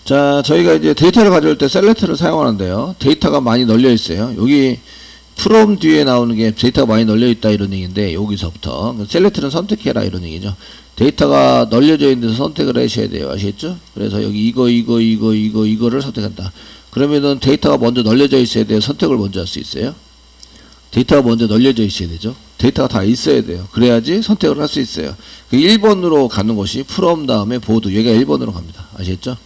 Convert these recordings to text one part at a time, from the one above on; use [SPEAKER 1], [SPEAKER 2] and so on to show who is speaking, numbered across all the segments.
[SPEAKER 1] 자, 저희가 이제 데이터를 가져올 때 셀렉트를 사용하는데요. 데이터가 많이 널려 있어요. 여기 from 뒤에 나오는 게 데이터가 많이 널려 있다 이런 얘기인데, 여기서부터 셀렉트는 선택해라 이런 얘기죠. 데이터가 널려져 있는 데서 선택을 하셔야 돼요. 아시겠죠? 그래서 여기 이거를 선택한다. 그러면은 데이터가 먼저 널려져 있어야 돼요. 선택을 먼저 할 수 있어요. 데이터가 먼저 널려져 있어야 되죠. 데이터가 다 있어야 돼요. 그래야지 선택을 할 수 있어요. 그 1번으로 가는 것이 from 다음에 보드. 얘가 1번으로 갑니다. 아시겠죠?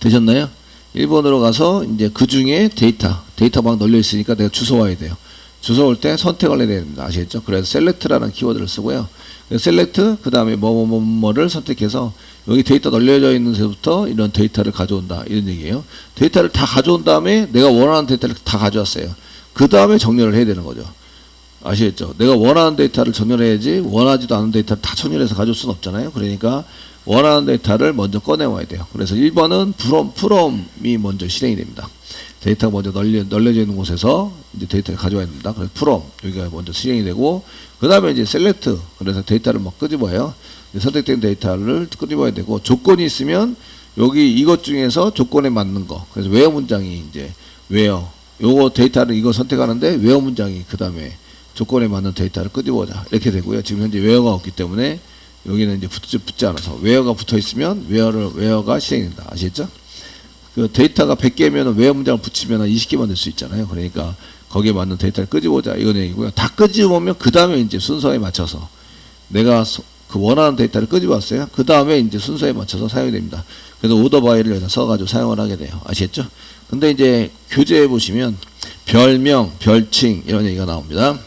[SPEAKER 1] 되셨나요? 1번으로 가서 이제 그 중에 데이터 막 널려 있으니까 내가 주워 와야 돼요. 주워 올 때 선택을 해야 됩니다. 아시겠죠? 그래서 select라는 키워드를 쓰고요. select 그 다음에 뭐를 선택해서 여기 데이터 널려져 있는 데부터 이런 데이터를 가져온다 이런 얘기예요. 데이터를 다 가져온 다음에 내가 원하는 데이터를 다 가져왔어요. 그 다음에 정렬을 해야 되는 거죠. 아시겠죠? 내가 원하는 데이터를 정렬해야지 원하지도 않은 데이터를 다 정렬해서 가져올 수는 없잖아요. 그러니까 원하는 데이터를 먼저 꺼내와야 돼요. 그래서 1번은 from이 먼저 실행이 됩니다. 데이터가 먼저 널려져 있는 곳에서 이제 데이터를 가져와야 됩니다. 그래서 from 여기가 먼저 실행이 되고, 그 다음에 이제 select 그래서 데이터를 막 끄집어요. 선택된 데이터를 끄집어야 되고, 조건이 있으면 여기 이것 중에서 조건에 맞는 거. 그래서 where 문장이 이제 where 요거 데이터를 이거 선택하는데 where 문장이 그 다음에 조건에 맞는 데이터를 끄집어오자 이렇게 되고요. 지금 현재 where가 없기 때문에 여기는 이제 붙지 않아서 where가 붙어 있으면 where가 실행된다. 아시겠죠? 그 데이터가 100개면 where 문장을 붙이면 20개만 될 수 있잖아요. 그러니까 거기에 맞는 데이터를 끄집어오자 이건 얘기고요. 다 끄집어오면 그 다음에 이제 순서에 맞춰서 내가 그 원하는 데이터를 끄집어왔어요. 그 다음에 이제 순서에 맞춰서 사용이 됩니다. 그래서 오더 바이를 여기다 써가지고 사용을 하게 돼요. 아시겠죠? 근데 이제 교재에 보시면 별명, 별칭 이런 얘기가 나옵니다.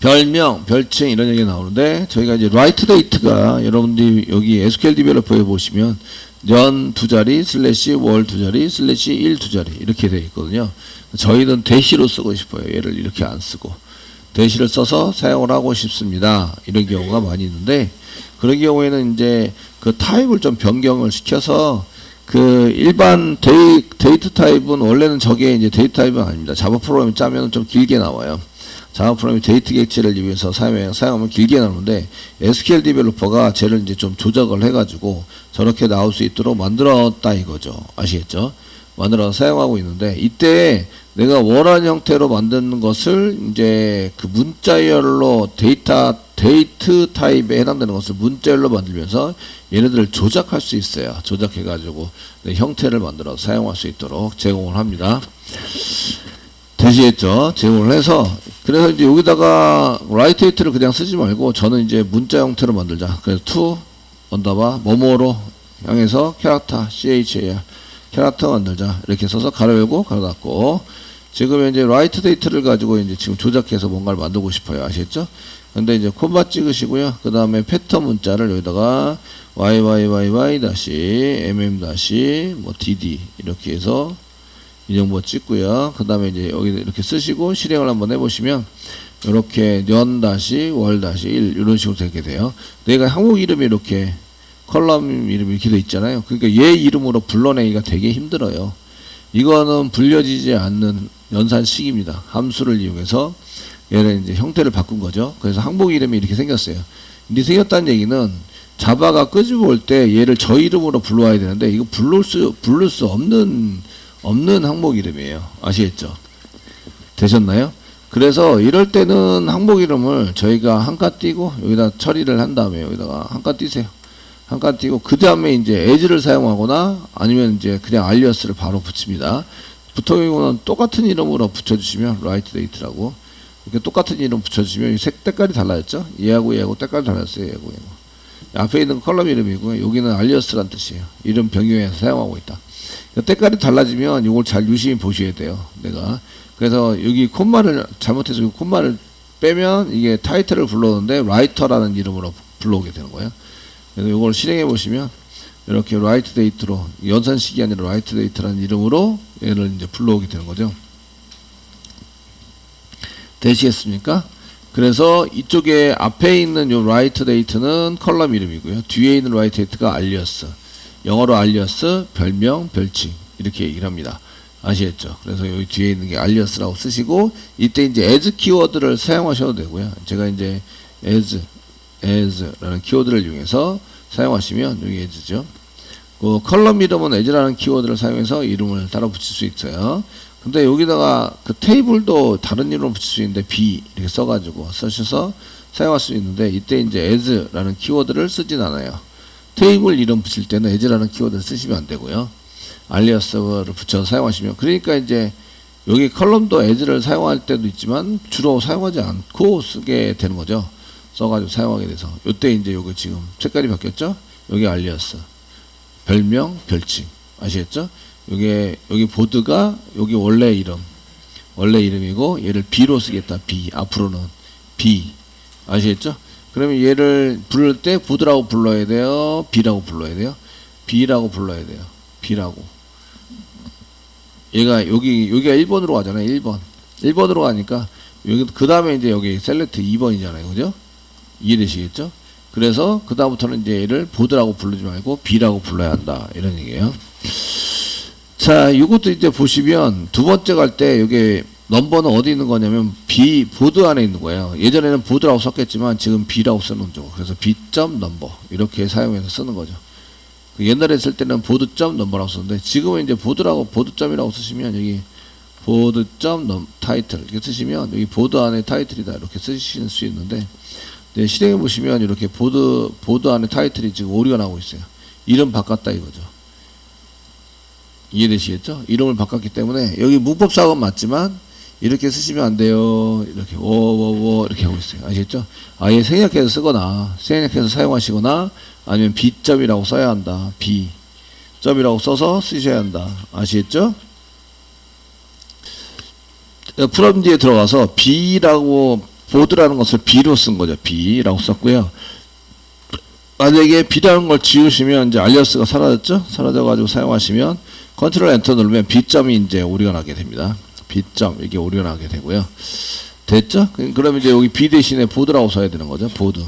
[SPEAKER 1] 별명, 별칭 이런 얘기가 나오는데, 저희가 이제 write date가 여러분들이 여기 SQL 디벨로퍼에 보시면 년 두 자리 슬래시 월 두 자리 슬래시 일 두 자리 이렇게 되어 있거든요. 저희는 대시로 쓰고 싶어요. 얘를 이렇게 안 쓰고 대시를 써서 사용을 하고 싶습니다. 이런 경우가 많이 있는데, 그런 경우에는 이제 그 타입을 좀 변경을 시켜서 그 일반 데이트 타입은 원래는 저게 이제 데이트 타입은 아닙니다. 자바 프로그램 짜면 좀 길게 나와요. 자바 프로그램이 데이트 객체를 이용해서 사용하면 길게 나오는데, SQL 디벨로퍼가 쟤를 이제 좀 조작을 해가지고 저렇게 나올 수 있도록 만들었다 이거죠. 아시겠죠? 만들어서 사용하고 있는데, 이때 내가 원하는 형태로 만드는 것을 이제 그 문자열로 데이트 타입에 해당되는 것을 문자열로 만들면서 얘네들을 조작할 수 있어요. 조작해가지고 형태를 만들어서 사용할 수 있도록 제공을 합니다. 되시겠죠? 제공을 해서, 그래서 이제 여기다가 write date를 그냥 쓰지 말고 저는 이제 문자 형태로 만들자. 그래서 to 언더바 뭐뭐로 향해서 캐릭터 char 캐릭터 만들자 이렇게 써서 가로 열고 가로 닫고, 지금 이제 write date를 가지고 이제 지금 조작해서 뭔가를 만들고 싶어요. 아시겠죠? 근데 이제 콤마 찍으시고요. 그 다음에 패턴 문자를 여기다가 yyyy 다시 mm 다시 뭐 dd 이렇게 해서 이 정도 찍고요. 그 다음에 이제 여기 이렇게 쓰시고 실행을 한번 해보시면 이렇게 년 다시 월 다시 1 이런 식으로 되게 돼요. 내가 항목 이름이 이렇게 컬럼 이름이 이렇게 돼 있잖아요. 그러니까 얘 이름으로 불러내기가 되게 힘들어요. 이거는 불려지지 않는 연산식입니다. 함수를 이용해서 얘를 이제 형태를 바꾼 거죠. 그래서 항목 이름이 이렇게 생겼어요. 이렇게 생겼다는 얘기는 자바가 끄집어 올 때 얘를 저 이름으로 불러와야 되는데, 이거 부를 수 없는 항목 이름이에요. 아시겠죠? 되셨나요? 그래서 이럴 때는 항목 이름을 저희가 한 칸 띄고 여기다 처리를 한 다음에 여기다가 한 칸 띄세요. 한 칸 띄고 그 다음에 이제 as를 사용하거나 아니면 이제 그냥 alias를 바로 붙입니다. 보통 경우는 똑같은 이름으로 붙여주시면 write date라고 이렇게 똑같은 이름 붙여주시면 색 색깔이 달라졌죠? 얘하고 색깔이 달랐어요. 얘하고. 앞에 있는 컬럼 이름이고요. 여기는 alias란 뜻이에요. 이름 변경해서 사용하고 있다. 때깔이 달라지면 이걸 잘 유심히 보셔야 돼요. 내가 그래서 여기 콤마를 잘못해서 이 콤마를 빼면 이게 타이틀을 불러오는데 라이터라는 이름으로 불러오게 되는 거예요. 그래서 이걸 실행해 보시면 이렇게 write date로, 연산식이 아니라 write date라는 이름으로 얘를 이제 불러오게 되는 거죠. 되시겠습니까? 그래서 이쪽에 앞에 있는 요 write date는 컬럼 이름이고요. 뒤에 있는 write date가 alias. 영어로 alias, 별명, 별칭 이렇게 얘기를 합니다. 아시겠죠? 그래서 여기 뒤에 있는 게 alias라고 쓰시고, 이때 이제 as 키워드를 사용하셔도 되고요. 제가 이제 as라는 키워드를 이용해서 사용하시면 여기 as죠. 그 컬럼 이름은 as라는 키워드를 사용해서 이름을 따라 붙일 수 있어요. 근데 여기다가 그 테이블도 다른 이름으로 붙일 수 있는데 b 이렇게 써가지고 쓰셔서 사용할 수 있는데 이때 이제 as라는 키워드를 쓰진 않아요. 테이블 이름 붙일 때는 as라는 키워드를 쓰시면 안 되고요. alias를 붙여서 사용하시면, 그러니까 이제 여기 컬럼도 as를 사용할 때도 있지만 주로 사용하지 않고 쓰게 되는 거죠. 써가지고 사용하게 돼서 이때 이제 요거 지금 색깔이 바뀌었죠. 여기 alias 별명 별칭 아시겠죠? 여기 보드가 여기 원래 이름이고 얘를 B로 쓰겠다. B 앞으로는 B 아시겠죠? 그러면 얘를 부를 때 보드라고 불러야 돼요? B라고 불러야 돼요? B라고 불러야 돼요. B라고. 얘가 여기가 1번으로 가잖아요. 1번으로 가니까 여기 그 다음에 이제 여기 셀렉트 2번이잖아요. 그죠? 이해되시겠죠? 그래서 그 다음부터는 이제 얘를 보드라고 부르지 말고 B라고 불러야 한다. 이런 얘기예요. 자, 이것도 이제 보시면 두 번째 갈 때 여기 넘버는 어디 있는 거냐면 B 보드 안에 있는 거예요. 예전에는 보드라고 썼겠지만 지금 B라고 쓰는 거죠. 그래서 B.number 이렇게 사용해서 쓰는 거죠. 옛날에 쓸 때는 보드.number라고 썼는데 지금은 이제 보드점이라고 쓰시면 여기 보드.title 이렇게 쓰시면 여기 보드 안에 타이틀이다 이렇게 쓰실 수 있는데, 네, 실행해 보시면 이렇게 보드 안에 타이틀이 지금 오류가 나오고 있어요. 이름 바꿨다 이거죠. 이해되시겠죠? 이름을 바꿨기 때문에 여기 문법사고는 맞지만 이렇게 쓰시면 안 돼요. 이렇게 이렇게 하고 있어요. 아시겠죠? 아예 생략해서 쓰거나 생략해서 사용하시거나 아니면 B점이라고 써야 한다. B점이라고 써서 쓰셔야 한다. 아시겠죠? 프롬 뒤에 들어가서 B라고 보드라는 것을 B로 쓴 거죠. B라고 썼고요. 만약에 B라는 걸 지우시면 이제 alias가 사라졌죠? 사라져가지고 사용하시면 컨트롤 엔터 누르면 B점이 이제 오류가 나게 됩니다. B점 이게 오류가 나게 되고요. 됐죠? 그러면 이제 여기 B 대신에 보드라고 써야 되는 거죠. 보드.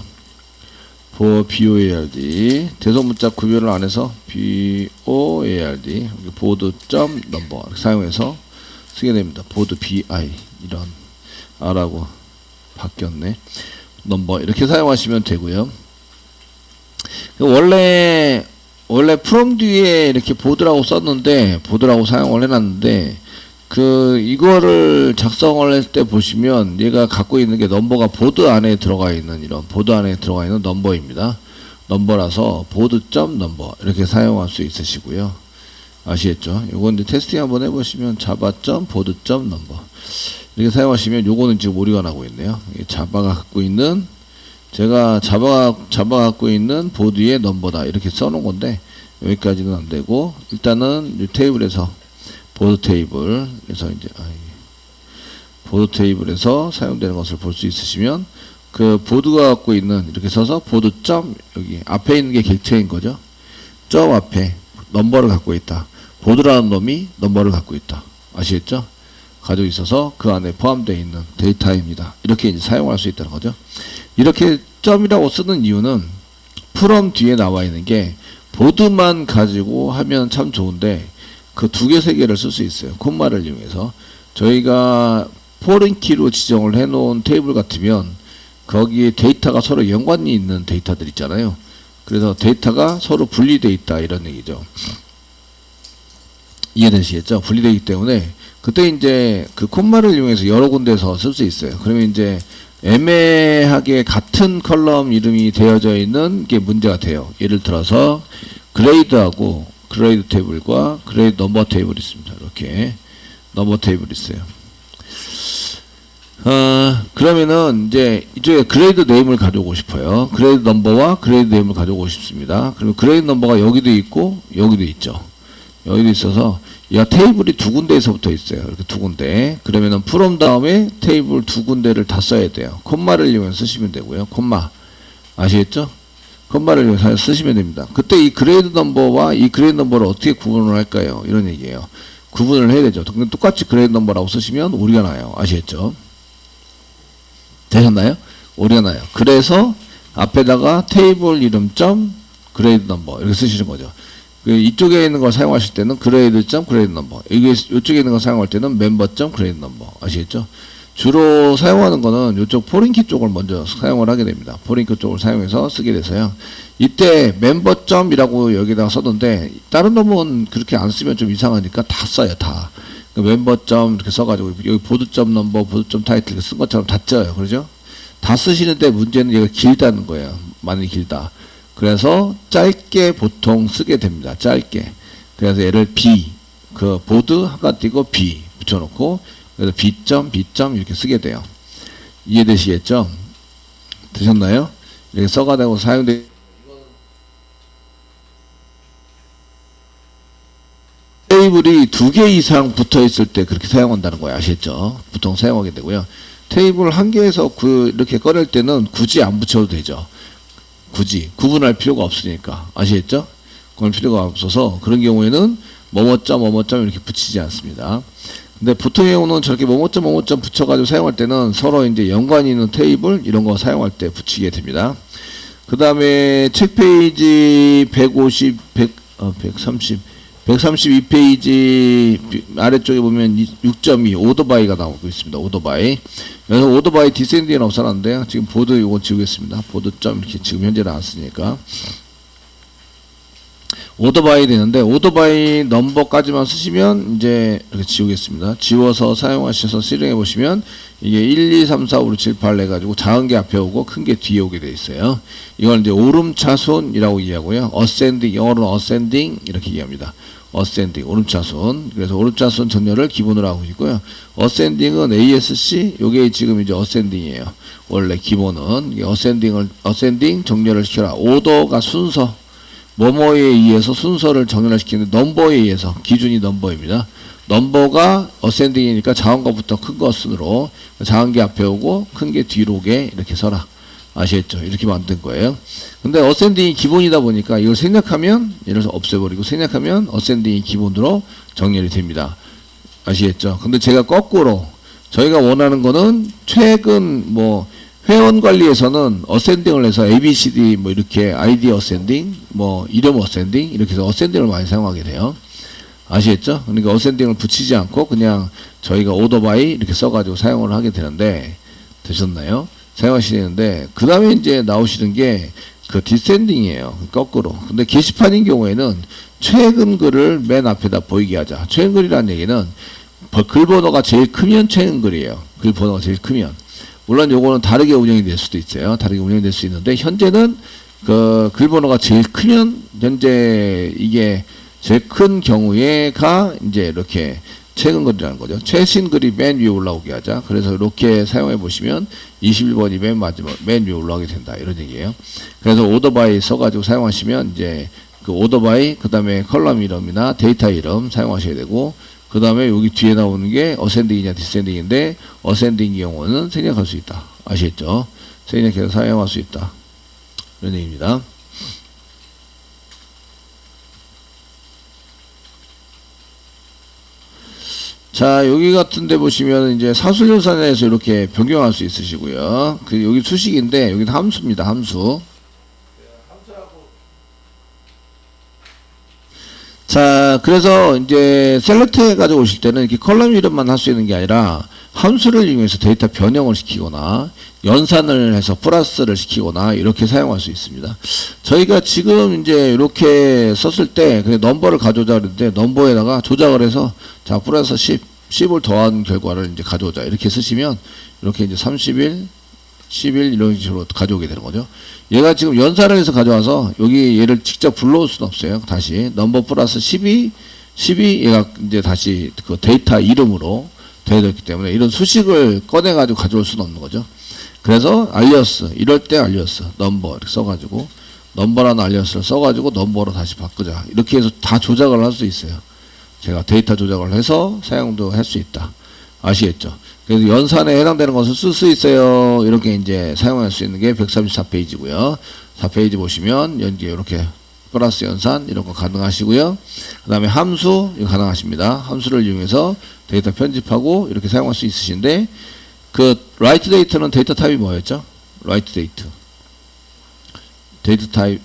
[SPEAKER 1] BOARD 대소문자 구별을 안 해서 BOARD 보드.number 이렇게 사용해서 쓰게 됩니다. 보드 BI 이런 R하고 바뀌었네. 넘버 이렇게 사용하시면 되고요. 원래 프롬 뒤에 이렇게 보드라고 썼는데 보드라고 사용을 해놨는데 이거를 작성을 할 때 보시면 얘가 갖고 있는 게 넘버가 보드 안에 들어가 있는 넘버입니다. 넘버라서 보드.number 이렇게 사용할 수 있으시고요. 아시겠죠? 요건 이제 테스팅 한번 해보시면 java.board.number 이렇게 사용하시면 요거는 지금 오류가 나고 있네요. 자바가 갖고 있는 갖고 있는 보드의 넘버다 이렇게 써놓은 건데 여기까지는 안 되고, 일단은 이 테이블에서 보드 테이블에서 이제 보드 테이블에서 사용되는 것을 볼 수 있으시면 그 보드가 갖고 있는 이렇게 써서 보드 점 여기 앞에 있는 게 객체인 거죠. 점 앞에 넘버를 갖고 있다. 보드라는 놈이 넘버를 갖고 있다. 아시겠죠? 가지고 있어서 그 안에 포함되어 있는 데이터입니다. 이렇게 이제 사용할 수 있다는 거죠. 이렇게 점이라고 쓰는 이유는 프롬 뒤에 나와 있는 게 보드만 가지고 하면 참 좋은데 그 두 개, 세 개를 쓸 수 있어요. 콤마를 이용해서. 저희가 포린 키로 지정을 해 놓은 테이블 같으면 거기에 데이터가 서로 연관이 있는 데이터들 있잖아요. 그래서 데이터가 서로 분리되어 있다 이런 얘기죠. 이해되시겠죠? 분리되어 있기 때문에 그때 이제 그 콤마를 이용해서 여러 군데서 쓸 수 있어요. 그러면 이제 애매하게 같은 컬럼 이름이 되어져 있는 게 문제가 돼요. 예를 들어서 그레이드하고 그레이드 테이블과 그레이드 넘버 테이블이 있습니다. 이렇게 넘버 테이블이 있어요. 그러면은 이제 이쪽에 그레이드 네임을 가져오고 싶어요. 그레이드 넘버와 그레이드 네임을 가져오고 싶습니다. 그리고 그레이드 넘버가 여기도 있고 여기도 있죠. 여기도 있어서 이 테이블이 두 군데에서 붙어 있어요. 이렇게 두 군데. 그러면은 프롬 다음에 테이블 두 군데를 다 써야 돼요. 콤마를 이용해서 쓰시면 되고요. 콤마 아시겠죠? 콤마를 이용해서 쓰시면 됩니다. 그때 이 그레이드 넘버와 이 그레이드 넘버를 어떻게 구분을 할까요? 이런 얘기예요. 구분을 해야 되죠. 똑같이 그레이드 넘버라고 쓰시면 오류가 나요. 아시겠죠? 되셨나요? 오류가 나요. 그래서 앞에다가 테이블 이름 점 그레이드 넘버 이렇게 쓰시는 거죠. 이쪽에 있는 걸 사용하실 때는 그레이드 점 그레이드 넘버, 이쪽에 있는 걸 사용할 때는 멤버 점 그레이드 넘버. 아시겠죠? 주로 사용하는 거는 이쪽 포린키 쪽을 먼저 사용을 하게 됩니다. 포린키 쪽을 사용해서 쓰게 돼서요. 이때 멤버점이라고 여기다가 썼는데 다른 놈은 그렇게 안 쓰면 좀 이상하니까 다 써요. 다. 그 멤버점 이렇게 써가지고 여기 보드점 넘버, 보드점 타이틀 쓴 것처럼 다 써요. 그러죠? 다 쓰시는데 문제는 얘가 길다는 거예요. 많이 길다. 그래서 짧게 보통 쓰게 됩니다. 짧게. 그래서 얘를 B, 그 보드 한가 띄고 B 붙여놓고 그래서 B점, B점 이렇게 쓰게 돼요. 이해되시겠죠? 되셨나요? 이렇게 써가지고 사용돼. 테이블이 2개 이상 붙어 있을 때 그렇게 사용한다는 거예요. 아시겠죠? 보통 사용하게 되고요. 테이블 1개에서 이렇게 꺼낼 때는 굳이 안 붙여도 되죠. 굳이 구분할 필요가 없으니까. 아시겠죠? 그럴 필요가 없어서 그런 경우에는 뭐뭐점 뭐뭐점 이렇게 붙이지 않습니다. 근데 보통의 경우는 저렇게 뭐뭐점 뭐뭐점 붙여가지고 사용할 때는 서로 이제 연관이 있는 테이블 이런 거 사용할 때 붙이게 됩니다. 그 다음에 책 페이지 150, 132페이지 아래쪽에 보면 6.2 오토바이가 나오고 있습니다. 오토바이. 여기서 오토바이 디센딩은 없어놨는데요. 지금 보드 이거 지우겠습니다. 보드점 이렇게 지금 현재 나왔으니까. 오토바이 되는데 오토바이 넘버까지만 쓰시면 이제 이렇게 지우겠습니다. 지워서 사용하셔서 실행해 보시면 이게 1, 2, 3, 4, 5, 6, 7, 8 해가지고 작은 게 앞에 오고 큰 게 뒤에 오게 되어 있어요. 이걸 이제 오름차순이라고 이해하고요. 어센딩, 영어로는 어센딩 이렇게 이해합니다. 어센딩, 오름차순. 그래서 오름차순 정렬을 기본으로 하고 있고요. 어센딩은 ASC, 요게 지금 이제 어센딩이에요. 원래 기본은 어센딩 정렬을 시켜라. 오더가 순서. 뭐뭐에 의해서 순서를 정렬을 시키는데 넘버에 의해서 기준이 넘버입니다. 넘버가 어센딩이니까 작은 것부터 큰 것 순으로 작은 게 앞에 오고 큰 게 뒤로 오게 이렇게 서라. 아시겠죠? 이렇게 만든 거예요. 근데 어센딩이 기본이다 보니까 이걸 생략하면 예를 들어서 없애버리고 생략하면 어센딩이 기본으로 정렬이 됩니다. 아시겠죠? 근데 제가 거꾸로 저희가 원하는 거는 최근 뭐 회원 관리에서는 어센딩을 해서 ABCD 뭐 이렇게 아이디 어센딩, 뭐 이름 어센딩 이렇게 해서 어센딩을 많이 사용하게 돼요. 아시겠죠? 그러니까 어센딩을 붙이지 않고 그냥 저희가 오토바이 이렇게 써가지고 사용을 하게 되는데 되셨나요? 사용하시는데 그 다음에 이제 나오시는 게 그 디센딩이에요. 거꾸로. 근데 게시판인 경우에는 최근 글을 맨 앞에다 보이게 하자. 최근 글이라는 얘기는 글 번호가 제일 크면 최근 글이에요. 글 번호가 제일 크면. 물론 요거는 다르게 운영이 될 수도 있어요. 다르게 운영이 될 수 있는데 현재는 그 글 번호가 제일 크면 현재 이게 제일 큰 경우에가 이제 이렇게 최근 글이라는 거죠. 최신 글이 맨 위에 올라오게 하자. 그래서 이렇게 사용해 보시면 21번이 맨 마지막 맨 위에 올라오게 된다. 이런 얘기예요. 그래서 오토바이 써가지고 사용하시면 이제 그 오토바이 그 다음에 컬럼 이름이나 데이터 이름 사용하셔야 되고 그 다음에 여기 뒤에 나오는 게 어센딩이냐 디센딩인데 어센딩 경우는 생략할 수 있다. 아시겠죠? 생략해서 사용할 수 있다. 이런 얘기입니다. 자, 여기 같은 데 보시면 이제 사술연산에서 이렇게 변경할 수 있으시고요. 그 여기 수식인데 여기는 함수입니다. 함수. 자, 그래서 이제 셀렉트 해가지고 오실 때는 이렇게 컬럼 이름만 할 수 있는 게 아니라 함수를 이용해서 데이터 변형을 시키거나 연산을 해서 플러스를 시키거나 이렇게 사용할 수 있습니다. 저희가 지금 이제 이렇게 썼을 때 그냥 넘버를 가져오자 그랬는데 넘버에다가 조작을 해서 자 플러스 10을 더한 결과를 이제 가져오자 이렇게 쓰시면 이렇게 이제 31, 11 이런 식으로 가져오게 되는 거죠. 얘가 지금 연산을 해서 가져와서 여기 얘를 직접 불러올 수는 없어요. 다시 넘버 플러스 12 얘가 이제 다시 그 데이터 이름으로 되어있기 때문에 이런 수식을 꺼내가지고 가져올 수는 없는 거죠. 그래서 알리어스 이럴 때 알리어스 넘버 이렇게 써가지고 넘버라는 알리어스를 써가지고 넘버로 다시 바꾸자 이렇게 해서 다 조작을 할 수 있어요. 제가 데이터 조작을 해서 사용도 할 수 있다. 아시겠죠? 그래서 연산에 해당되는 것을 쓸 수 있어요. 이렇게 이제 사용할 수 있는 게 134페이지고요. 4페이지 보시면 연계 이렇게 플러스 연산 이런 거 가능하시고요. 그 다음에 함수 이거 가능하십니다. 함수를 이용해서 데이터 편집하고 이렇게 사용할 수 있으신데 그 write 데이터는 데이터 타입이 뭐였죠? write 데이터.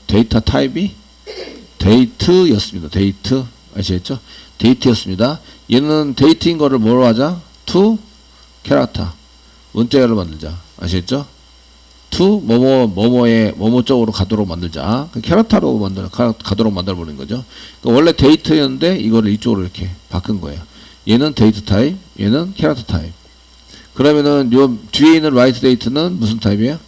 [SPEAKER 1] 데이터 타입이 데이트였습니다. 데이트 아시겠죠? 데이트였습니다. 얘는 데이트인 거를 뭐로 하자? to 캐릭터. 문자열을 만들자. 아시겠죠? to 뭐뭐 쪽으로 가도록 만들자. 캐릭터로 가도록 만들어 버린 거죠. 그러니까 원래 데이터였는데 이거를 이쪽으로 이렇게 바꾼 거예요. 얘는 데이터 타입, 얘는 캐릭터 타입. 그러면은 요 뒤에 있는 write date는 무슨 타입이에요?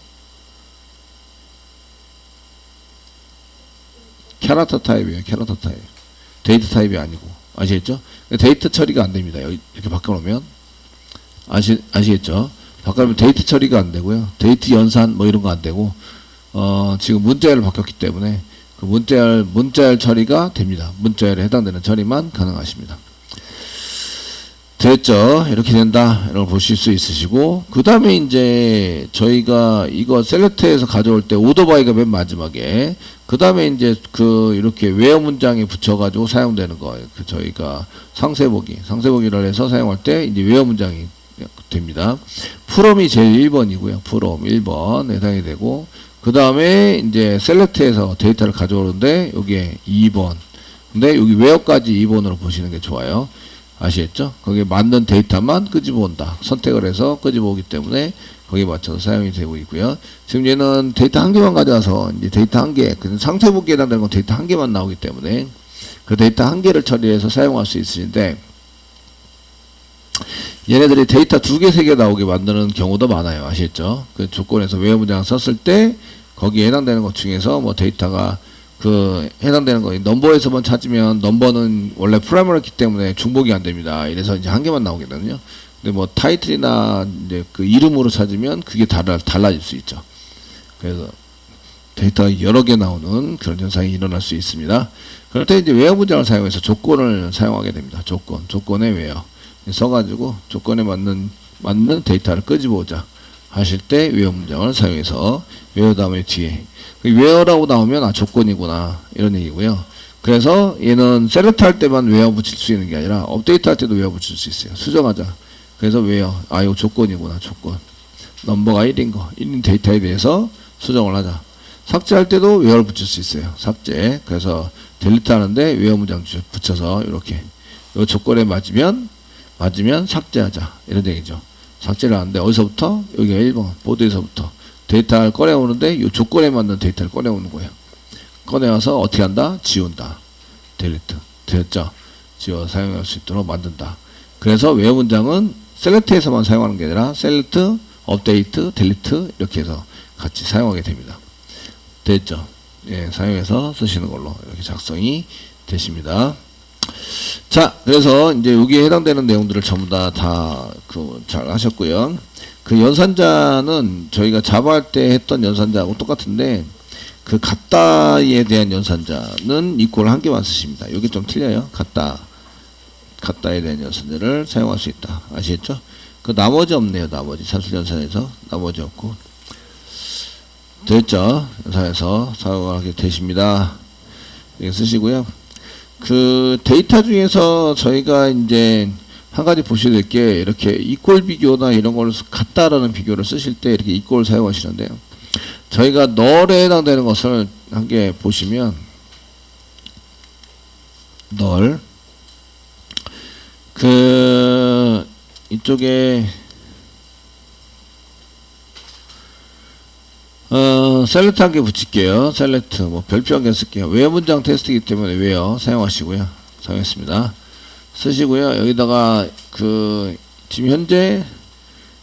[SPEAKER 1] 캐릭터 타입이에요. 캐릭터 타입. 데이터 타입이 아니고. 아시겠죠? 데이터 처리가 안 됩니다. 여기 이렇게 바꿔놓으면. 아시겠죠? 바꿔놓으면 데이터 처리가 안 되고요. 데이터 연산 뭐 이런 거 안 되고, 지금 문자열을 바뀌었기 때문에 그 문자열 처리가 됩니다. 문자열에 해당되는 처리만 가능하십니다. 됐죠? 이렇게 된다. 이런 걸 보실 수 있으시고, 그 다음에 이제 저희가 이거 셀렉트에서 가져올 때 오더바이가 맨 마지막에, 그 다음에 이제 이렇게 웨어 문장에 붙여가지고 사용되는 거예요. 저희가 상세보기를 해서 사용할 때 이제 웨어 문장이 됩니다. 프롬이 제일 1번이고요. 프롬 1번 해당이 되고, 그 다음에 이제 셀렉트에서 데이터를 가져오는데, 여기에 2번. 근데 여기 웨어까지 2번으로 보시는 게 좋아요. 아시겠죠? 거기에 맞는 데이터만 끄집어온다. 선택을 해서 끄집어오기 때문에 거기에 맞춰서 사용이 되고 있고요. 지금 얘는 데이터 한 개만 가져와서 이제 데이터 한 개, 상세 보기에 해당되는 건 데이터 한 개만 나오기 때문에 그 데이터 한 개를 처리해서 사용할 수 있으신데, 얘네들이 데이터 두 개, 세 개 나오게 만드는 경우도 많아요. 아시겠죠? 그 조건에서 웨어 문장을 썼을 때 거기에 해당되는 것 중에서 뭐 데이터가 해당되는 거, 넘버에서만 찾으면 넘버는 원래 프라이머리였기 때문에 중복이 안 됩니다. 이래서 이제 한 개만 나오거든요. 근데 뭐 타이틀이나 이제 그 이름으로 찾으면 그게 달라질 수 있죠. 그래서 데이터가 여러 개 나오는 그런 현상이 일어날 수 있습니다. 그럴 때 이제 웨어 문장을 사용해서 조건을 사용하게 됩니다. 조건의 웨어. 써가지고 조건에 맞는 데이터를 끄집어오자 하실 때 웨어 문장을 사용해서 웨어 다음에 뒤에 웨어라고 나오면 조건이구나 이런 얘기고요. 그래서 얘는 셀렉트 할 때만 웨어 붙일 수 있는 게 아니라 업데이트 할 때도 웨어 붙일 수 있어요. 수정하자. 그래서 웨어 이거 조건이구나. 조건 넘버가 1인 데이터에 대해서 수정을 하자. 삭제할 때도 웨어를 붙일 수 있어요. 삭제. 그래서 델리트 하는데 웨어 문장 붙여서 이렇게 이 조건에 맞으면 삭제하자 이런 얘기죠. 삭제를 하는데 어디서부터? 여기가 1번 보드에서부터 데이터를 꺼내오는데 이 조건에 맞는 데이터를 꺼내오는 거예요. 꺼내와서 어떻게 한다? 지운다. 델리트. 됐죠? 지워 사용할 수 있도록 만든다. 그래서 웨어 문장은 셀렉트에서만 사용하는 게 아니라 셀렉트, 업데이트, 델리트 이렇게 해서 같이 사용하게 됩니다. 됐죠? 예, 사용해서 쓰시는 걸로 이렇게 작성이 되십니다. 자, 그래서 이제 여기에 해당되는 내용들을 전부 다 잘 하셨고요. 그 연산자는 저희가 자바 할 때 했던 연산자하고 똑같은데, 그 같다에 대한 연산자는 이꼴 한 개만 쓰십니다. 여기 좀 틀려요. 같다에 대한 연산자를 사용할 수 있다. 아시겠죠? 그 나머지 없네요. 나머지 산술연산에서 나머지 없고. 됐죠? 연산에서 사용하게 되십니다. 이렇게 쓰시고요. 그 데이터 중에서 저희가 이제 한 가지 보셔야 될 게, 이렇게 이꼴 비교나 이런 걸 같다라는 비교를 쓰실 때 이렇게 이꼴 사용하시는데요. 저희가 널에 해당되는 것을 한 개 보시면, 널, 이쪽에, 셀렉트 한 개 붙일게요. 셀렉트, 뭐, 별표 한 개 쓸게요. 웨어 문장 테스트이기 때문에 웨어 사용하시고요. 사용했습니다. 쓰시고요. 여기다가, 지금 현재,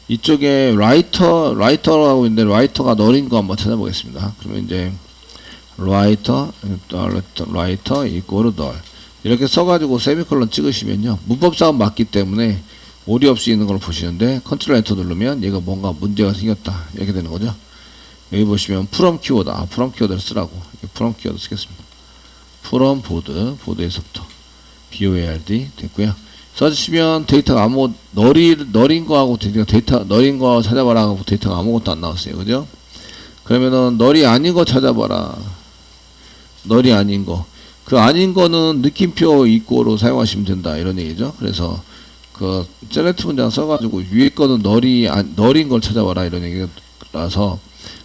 [SPEAKER 1] 이쪽에 라이터라고 있는데, 라이터가 널인 거 한번 찾아보겠습니다. 그러면 이제, 라이터 이꼬르 널. 이렇게 써가지고 세미콜론 찍으시면요. 문법상은 맞기 때문에 오류 없이 있는 걸 보시는데, 컨트롤 엔터 누르면 얘가 뭔가 문제가 생겼다. 이렇게 되는 거죠. 여기 보시면 from 키워드, from 키워드를 쓰라고. from 키워드 쓰겠습니다. from 보드에서부터 BOARD 됐고요. 써주시면 데이터가 널인 거하고 널인 거 찾아봐라 하고 데이터가 아무것도 안 나왔어요. 그죠? 그러면은 널이 아닌 거 찾아봐라. 널이 아닌 거. 그 아닌 거는 느낌표 이꼬로 사용하시면 된다. 이런 얘기죠. 그래서 셀렉트 문장 써가지고 위에 거는 널인 걸 찾아봐라. 이런 얘기라서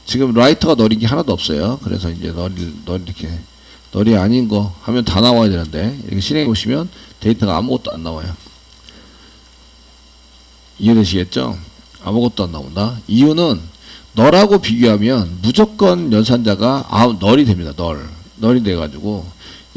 [SPEAKER 1] 지금 라이터가 널인 게 하나도 없어요. 그래서 이제 널이 아닌 거 하면 다 나와야 되는데, 이렇게 실행해 보시면 데이터가 아무것도 안 나와요. 이해되시겠죠? 아무것도 안 나온다. 이유는 널하고 비교하면 무조건 연산자가 널이 됩니다. 널이 돼가지고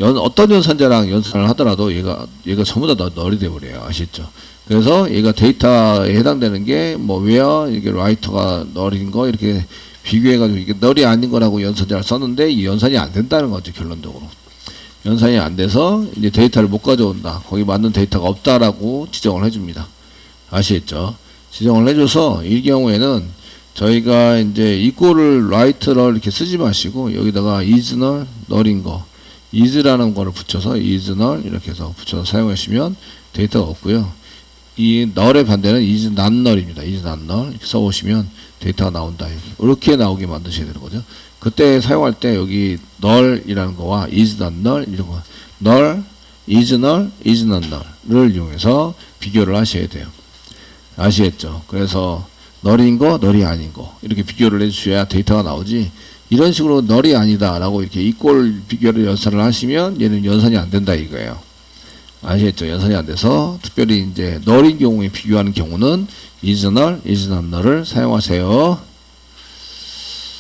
[SPEAKER 1] 어떤 연산자랑 연산을 하더라도 얘가 전부 다 널이 돼버려요. 아시죠? 그래서 얘가 데이터에 해당되는 게 뭐 where 이게 writer가 널인 거 이렇게 비교해가지고 이게 널이 아닌 거라고 연산자를 썼는데 이 연산이 안 된다는 거죠. 결론적으로 연산이 안 돼서 이제 데이터를 못 가져온다. 거기 맞는 데이터가 없다라고 지정을 해줍니다. 아시겠죠? 지정을 해줘서 이 경우에는 저희가 이제 equal을 write를 이렇게 쓰지 마시고 여기다가 is null, null인 거 is라는 거를 붙여서 is null 이렇게 해서 붙여서 사용하시면 데이터가 없고요. 이 null의 반대는 is not null입니다. is not null 이렇게 써보시면 데이터가 나온다. 이렇게 나오게 만드셔야 되는 거죠. 그때 사용할 때 여기 null이라는 거와 is not null 이런 거 null, is null, is not null을 이용해서 비교를 하셔야 돼요. 아시겠죠? 그래서 널인 거, 널이 아닌 거 이렇게 비교를 해주셔야 데이터가 나오지. 이런 식으로 널이 아니다 라고 이렇게 이꼴 비교를 연산을 하시면 얘는 연산이 안 된다 이거예요. 아시겠죠? 연산이 안 돼서 특별히 이제 널인 경우에 비교하는 경우는 is null, is not null을 사용하세요.